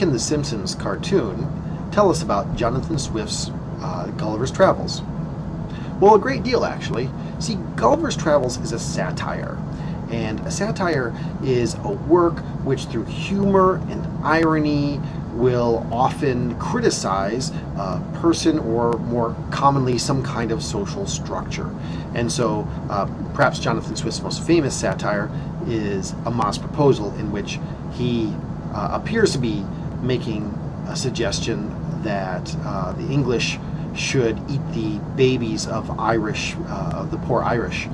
can the Simpsons cartoon tell us about Jonathan Swift's Gulliver's Travels? Well, a great deal, actually. See, Gulliver's Travels is a satire. And a satire is a work which, through humor and irony, will often criticize a person or, more commonly, some kind of social structure. And so perhaps Jonathan Swift's most famous satire is A Modest Proposal, in which he appears to be making a suggestion that the English should eat the babies of the poor Irish.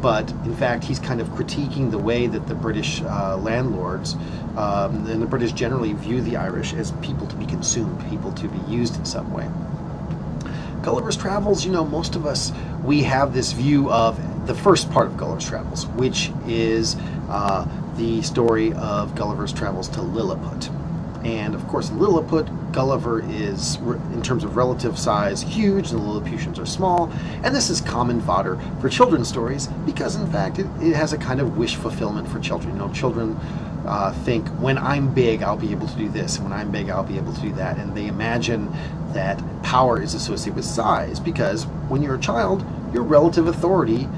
But in fact, he's kind of critiquing the way that the British landlords and the British generally view the Irish as people to be consumed, people to be used in some way. Gulliver's Travels, most of us, we have this view of the first part of Gulliver's Travels, which is the story of Gulliver's Travels to Lilliput. And of course, in Lilliput, Gulliver is, in terms of relative size, huge, and the Lilliputians are small. And this is common fodder for children's stories because, in fact, it has a kind of wish fulfillment for children. Children think, when I'm big, I'll be able to do this, and when I'm big, I'll be able to do that. And they imagine that power is associated with size because when you're a child, your relative authority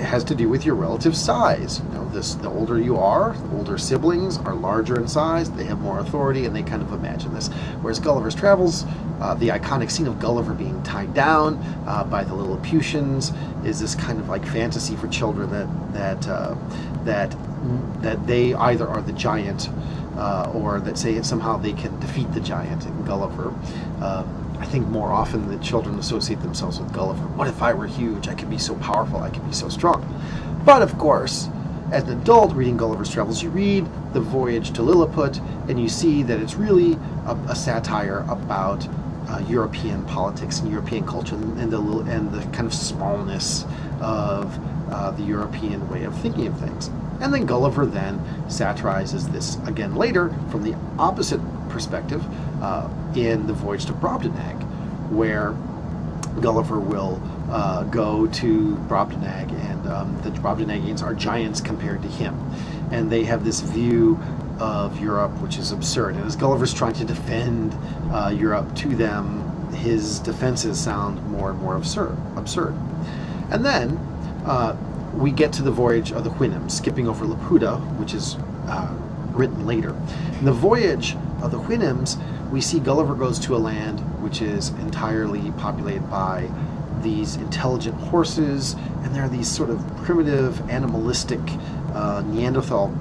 has to do with your relative size. The older you are, the older siblings are larger in size, they have more authority, and they kind of imagine this. Whereas Gulliver's Travels, the iconic scene of Gulliver being tied down by the Lilliputians is this kind of like fantasy for children that they either are the giant or that somehow they can defeat the giant in Gulliver. I think more often the children associate themselves with Gulliver. What if I were huge? I could be so powerful, I could be so strong. But of course, as an adult reading Gulliver's Travels, you read The Voyage to Lilliput, and you see that it's really a satire about European politics and European culture and the kind of smallness of the European way of thinking of things. And then Gulliver then satirizes this again later from the opposite perspective in The Voyage to Brobdingnag, where Gulliver will go to Brobdingnag, and the Brobdingnagians are giants compared to him. And they have this view of Europe which is absurd. And as Gulliver's trying to defend Europe to them, his defenses sound more and more absurd. And then we get to the Voyage of the Houyhnhnms, skipping over Laputa, which is written later. In the Voyage of the Houyhnhnms, we see Gulliver goes to a land which is entirely populated by these intelligent horses, and there are these sort of primitive, animalistic, Neanderthal,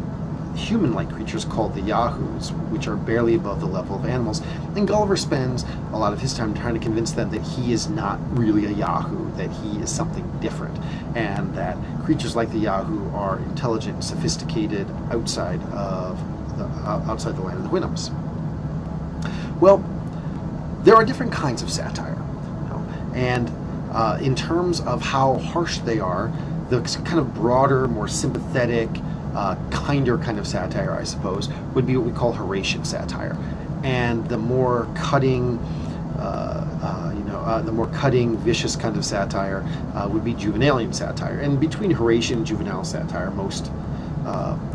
human-like creatures called the Yahoos, which are barely above the level of animals. And Gulliver spends a lot of his time trying to convince them that he is not really a Yahoo, that he is something different, and that creatures like the Yahoo are intelligent and sophisticated outside the land of the Houyhnhnms. Well, there are different kinds of satire, and in terms of how harsh they are, the kind of broader, more sympathetic, kinder kind of satire, I suppose, would be what we call Horatian satire, and the more cutting, vicious kind of satire would be Juvenalian satire. And between Horatian and juvenile satire, most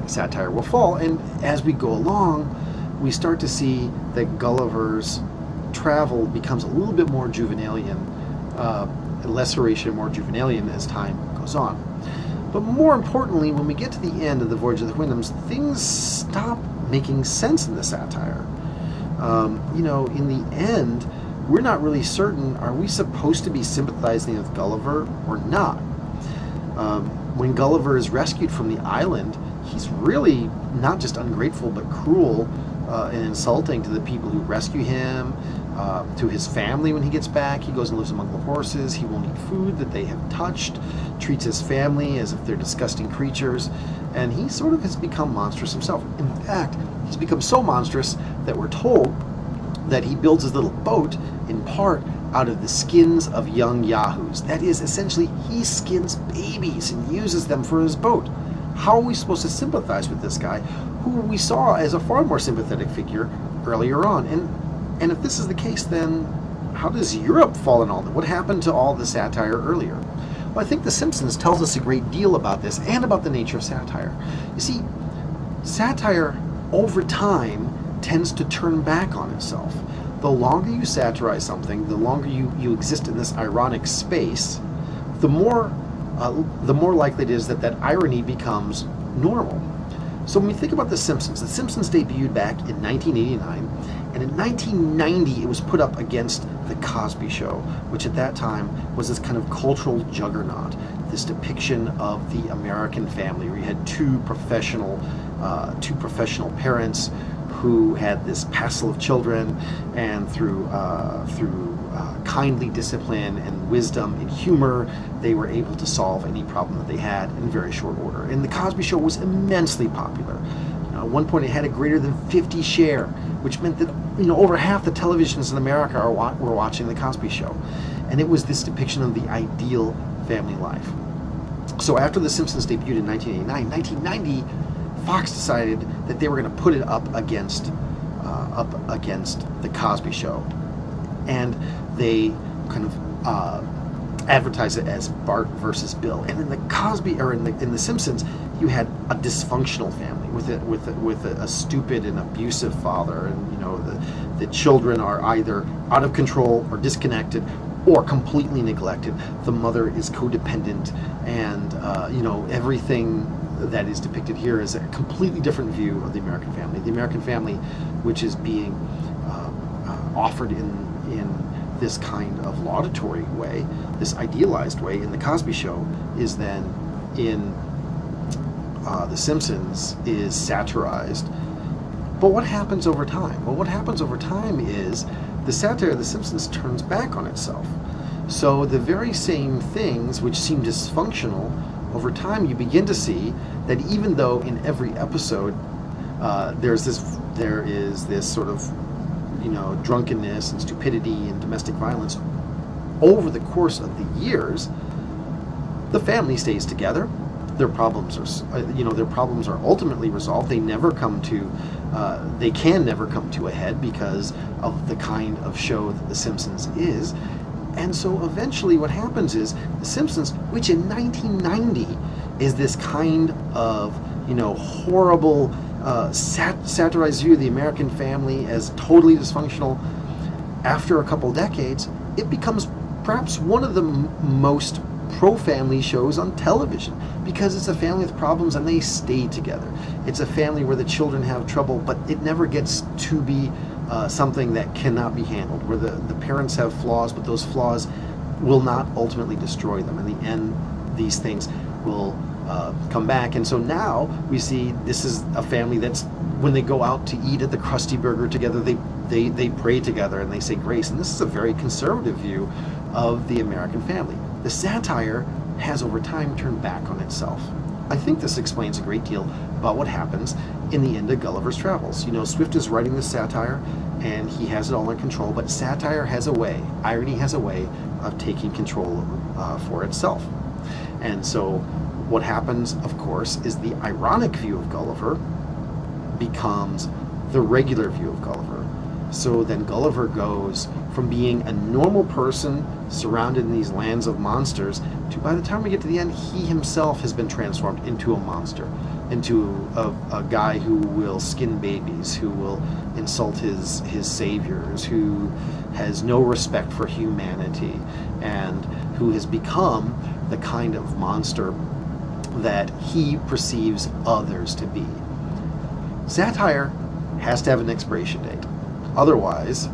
satire will fall. And as we go along, we start to see that Gulliver's travel becomes a little bit more Juvenalian, less Horatian, more Juvenalian as time goes on. But more importantly, when we get to the end of the Voyage of the Houyhnhnms, things stop making sense in the satire. In the end, we're not really certain, are we supposed to be sympathizing with Gulliver or not? When Gulliver is rescued from the island, he's really not just ungrateful but cruel and insulting to the people who rescue him, to his family when he gets back. He goes and lives among the horses. He won't eat food that they have touched, treats his family as if they're disgusting creatures, and he sort of has become monstrous himself. In fact, he's become so monstrous that we're told that he builds his little boat in part out of the skins of young Yahoos. That is, essentially, he skins babies and uses them for his boat. How are we supposed to sympathize with this guy, who we saw as a far more sympathetic figure earlier on? And if this is the case, then how does Europe fall in all that? What happened to all the satire earlier? Well, I think The Simpsons tells us a great deal about this and about the nature of satire. You see, satire over time tends to turn back on itself. The longer you satirize something, the longer you exist in this ironic space, the more likely it is that irony becomes normal. So when we think about The Simpsons debuted back in 1989, and in 1990 it was put up against The Cosby Show, which at that time was this kind of cultural juggernaut, this depiction of the American family, where you had two professional parents who had this passel of children, and through kindly discipline and wisdom and humor, they were able to solve any problem that they had in very short order. And The Cosby Show was immensely popular. At one point, it had a greater than 50 share, which meant that over half the televisions in America were watching The Cosby Show, and it was this depiction of the ideal family life. So after The Simpsons debuted in 1989, 1990, Fox decided that they were going to put it up against The Cosby Show, and they kind of advertised it as Bart versus Bill. And in in The Simpsons, you had a dysfunctional family with a stupid and abusive father, and the children are either out of control or disconnected or completely neglected. The mother is codependent, and everything that is depicted here is a completely different view of the American family. The American family, which is being offered in this kind of laudatory way, this idealized way in The Cosby Show, is then in The Simpsons is satirized. But what happens over time? Well, what happens over time is the satire of The Simpsons turns back on itself. So the very same things which seem dysfunctional, over time you begin to see that even though in every episode there is this sort of drunkenness and stupidity and domestic violence, over the course of the years, the family stays together. Their problems are ultimately resolved. They can never come to a head because of the kind of show that The Simpsons is. And so eventually what happens is The Simpsons, which in 1990 is this kind of horrible satirized view of the American family as totally dysfunctional, after a couple decades, it becomes perhaps one of the most pro-family shows on television, because it's a family with problems and they stay together. It's a family where the children have trouble, but it never gets to be something that cannot be handled, where the parents have flaws, but those flaws will not ultimately destroy them. In the end, these things will come back. And so now we see this is a family that's, when they go out to eat at the Krusty Burger together, they pray together and they say grace. And this is a very conservative view of the American family. The satire has over time turned back on itself. I think this explains a great deal about what happens in the end of Gulliver's Travels. Swift is writing this satire and he has it all in control, but satire has a way, irony has a way of taking control for itself. And so what happens, of course, is the ironic view of Gulliver becomes the regular view of Gulliver. So then Gulliver goes from being a normal person surrounded in these lands of monsters to, by the time we get to the end, he himself has been transformed into a monster, into a guy who will skin babies, who will insult his saviors, who has no respect for humanity, and who has become the kind of monster that he perceives others to be. Satire has to have an expiration date. Otherwise,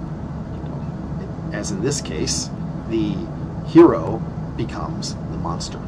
as in this case, the hero becomes the monster.